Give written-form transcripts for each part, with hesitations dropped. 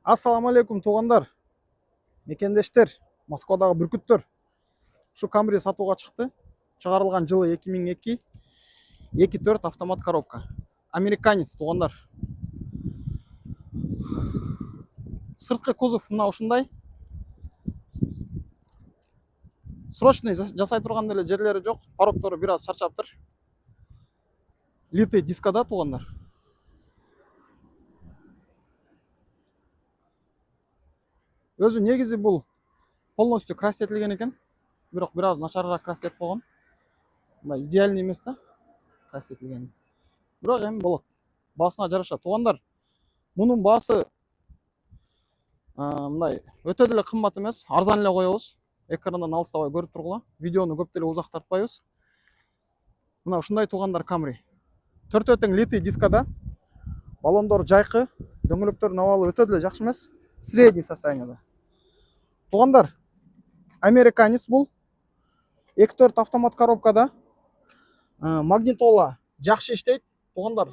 Ассаламу алейкум туғандар, мекендештер, Москвадағы бүркіттер. Шу Камри сатуға шықты. Шығарылған жылы 2002, 2.4 автомат коробка. Американец туғандар. Сыртқы кузов мына ушындай. Срочный жасай тұрған деле жерлері жоқ. Порогторы біраз шаршап тұр. Литый дискада туғандар. Өзі негізі бұл полностью крастетілген екен. Бірақ біраз нашарырақ крастет болған. Идеальный емес та крастетілген. Бірақ эми болот. Басына жараша туғандар. Мұның басы мындай өтө деле кымбат емес, арзан эле коебуз. Экрандан алыстабай көрүп тургула. Видеону көп деле узак тартпайбыз. Мына ушундай туғандар Камри. Төртөтең литый дискада. Баллондор жайкы, дөңгөлөктөрдүн абалы өтө деле жакшы эмес. Средний состоянияда. Туғандар, американец бұл. 2.4 автомат коробкада. Магнитола жақсы иштейт. Туғандар,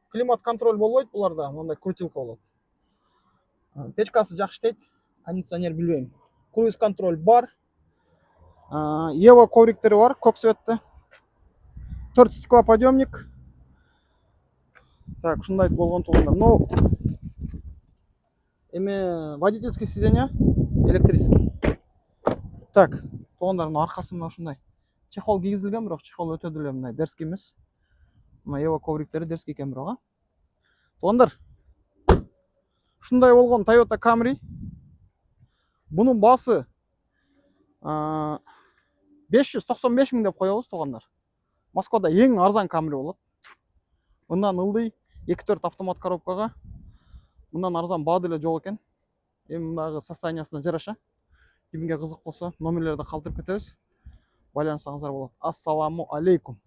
климат контроль болбойт буларда, мындай крутилка болот. Печкасы жақсы иштейт. Кондиционер билбейм. Круиз контроль бар. Ева ковриктери бар, көк светті. 4 стеклоподъемник. Так, ушундай болгон туғандар. Но эми водительский сиденье электрический. Так, туғандардың арқасы мына ушундай. Чехол кийгизилген, бирок чехол өтө деле мындай дерский эмес. Мына Ева ковриктери дерский экен бирок. Туғандар, ушундай болгон Toyota Camry. Бунун басы 595 000 деп коебуз туғандар. Москвада эң арзан Camry болот. Мындан ылдый 2.4 автомат коробкага мындан арзан баа деле жок экен. Эми мындагы состояниясына жараша. Кимге кызык болсо номерлерди калтырып кетебиз. Байланышсаңыздар болот. Ассаламу алейкум.